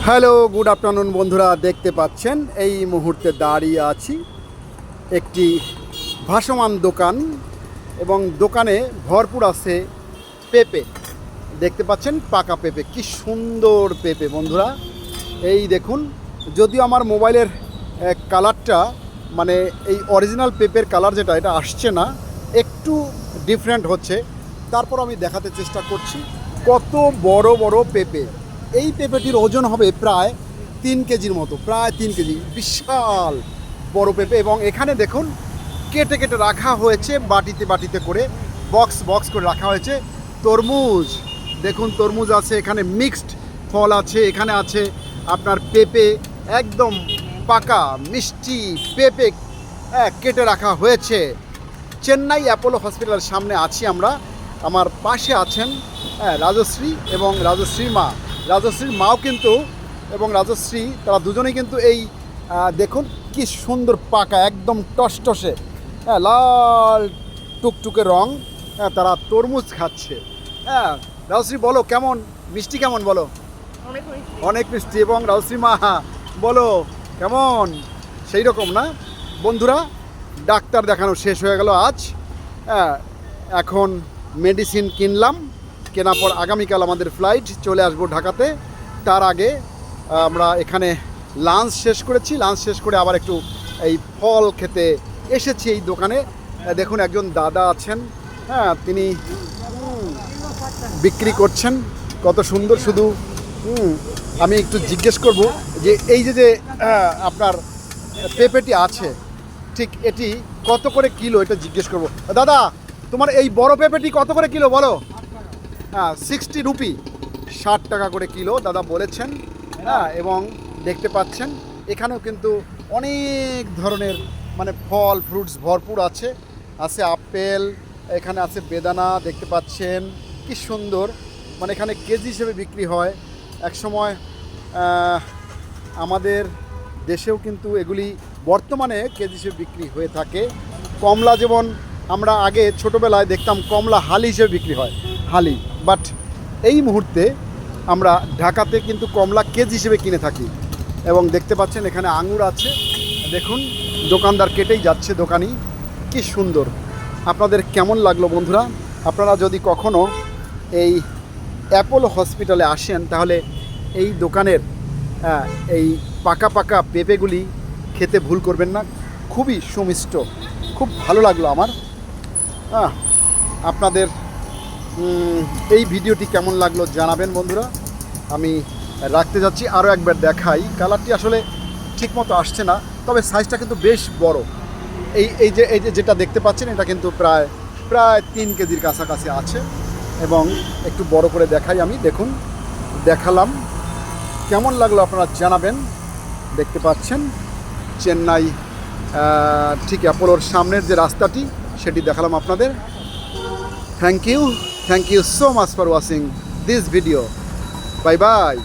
Hello, good afternoon বন্ধুরা। দেখতে পাচ্ছেন এই মুহূর্তে দাঁড়িয়ে আছি একটি ভাসমান দোকান এবং দোকানে ভরপুর আছে পেঁপে। দেখতে পাচ্ছেন পাকা পেঁপে, কি সুন্দর পেঁপে বন্ধুরা। এই দেখুন, যদিও আমার মোবাইলের কালারটা মানে এই অরিজিনাল পেঁপের কালার যেটা এটা আসছে না, একটু ডিফারেন্ট হচ্ছে, তারপর আমি দেখাতে চেষ্টা করছি কত বড় বড় পেঁপে। এই পেঁপেটির ওজন হবে প্রায় 3 কেজির মতো, প্রায় 3 কেজি, বিশাল বড় পেঁপে। এবং এখানে দেখুন কেটে কেটে রাখা হয়েছে বাটিতে বাটিতে করে, বক্স বক্স করে রাখা হয়েছে তরমুজ। দেখুন তরমুজ আছে, এখানে মিক্সড ফল আছে, এখানে আছে আপনার পেঁপে একদম পাকা মিষ্টি পেঁপে কেটে রাখা হয়েছে। চেন্নাই অ্যাপোলো হসপিটালের সামনে আছি আমরা। আমার পাশে আছেন রাজশ্রী এবং রাজশ্রীর মা। রাজশ্রীর মাও কিন্তু এবং রাজশ্রী তারা দুজনেই কিন্তু এই দেখুন কি সুন্দর পাকা একদম টসটসে লাল টুকটুকে রং, তারা তরমুজ খাচ্ছে। রাজশ্রী বলো কেমন মিষ্টি, কেমন বলো? অনেক মিষ্টি। এবং রাজশ্রী মা বলো কেমন? সেই রকম না বন্ধুরা। ডাক্তার দেখানো শেষ হয়ে গেল আজ। এখন মেডিসিন কিনলাম, কেনার পর আগামীকাল আমাদের ফ্লাইট, চলে আসবো ঢাকাতে। তার আগে আমরা এখানে লাঞ্চ শেষ করেছি, লাঞ্চ শেষ করে আবার একটু এই ফল খেতে এসেছি এই দোকানে। দেখুন একজন দাদা আছেন, তিনি বিক্রি করছেন, কত সুন্দর। শুধু আমি একটু জিজ্ঞেস করব যে এই যে আপনার পেঁপেটি আছে, ঠিক এটি কত করে কিলো, এটা জিজ্ঞেস করব। দাদা, তোমার এই বড় পেঁপেটি কত করে কিলো বলো? 60 রুপি, 60 টাকা করে কিলো দাদা বলেছেন। এবং দেখতে পাচ্ছেন এখানেও কিন্তু অনেক ধরনের মানে ফল ফ্রুটস ভরপুর আছে। আছে আপেল, এখানে আছে বেদানা, দেখতে পাচ্ছেন কি সুন্দর। মানে এখানে কেজি হিসেবে বিক্রি হয়। একসময় আমাদের দেশেও কিন্তু এগুলি বর্তমানে কেজি হিসেবে বিক্রি হয়ে থাকে। কমলা যেমন আমরা আগে ছোটোবেলায় দেখতাম কমলা হালি হিসেবে বিক্রি হয়, হালি, বাট এই মুহূর্তে আমরা ঢাকাতে কিন্তু কমলা কেজি হিসেবে কিনে থাকি। এবং দেখতে পাচ্ছেন এখানে আঙুর আছে, দেখুন দোকানদার কেটেই যাচ্ছে, দোকানি কি সুন্দর। আপনাদের কেমন লাগলো বন্ধুরা? আপনারা যদি কখনো এই অ্যাপোলো হসপিটালে আসেন তাহলে এই দোকানের এই পাকা পাকা পেঁপেগুলি খেতে ভুল করবেন না, খুবই সুমিষ্ট, খুব ভালো লাগলো আমার। আপনাদের এই ভিডিওটি কেমন লাগলো জানাবেন বন্ধুরা। আমি রাখতে যাচ্ছি, আরও একবার দেখাই। কালারটি আসলে ঠিকমতো আসছে না, তবে সাইজটা কিন্তু বেশ বড়। এই যে যেটা দেখতে পাচ্ছেন এটা কিন্তু প্রায় 3 কেজির কাছাকাছি আছে। এবং একটু বড় করে দেখাই আমি, দেখুন দেখালাম, কেমন লাগলো আপনারা জানাবেন। দেখতে পাচ্ছেন চেন্নাই ঠিক অ্যাপোলোর সামনের যে রাস্তাটি সেটি দেখালাম আপনাদের। Thank you so much for watching this video. Bye by.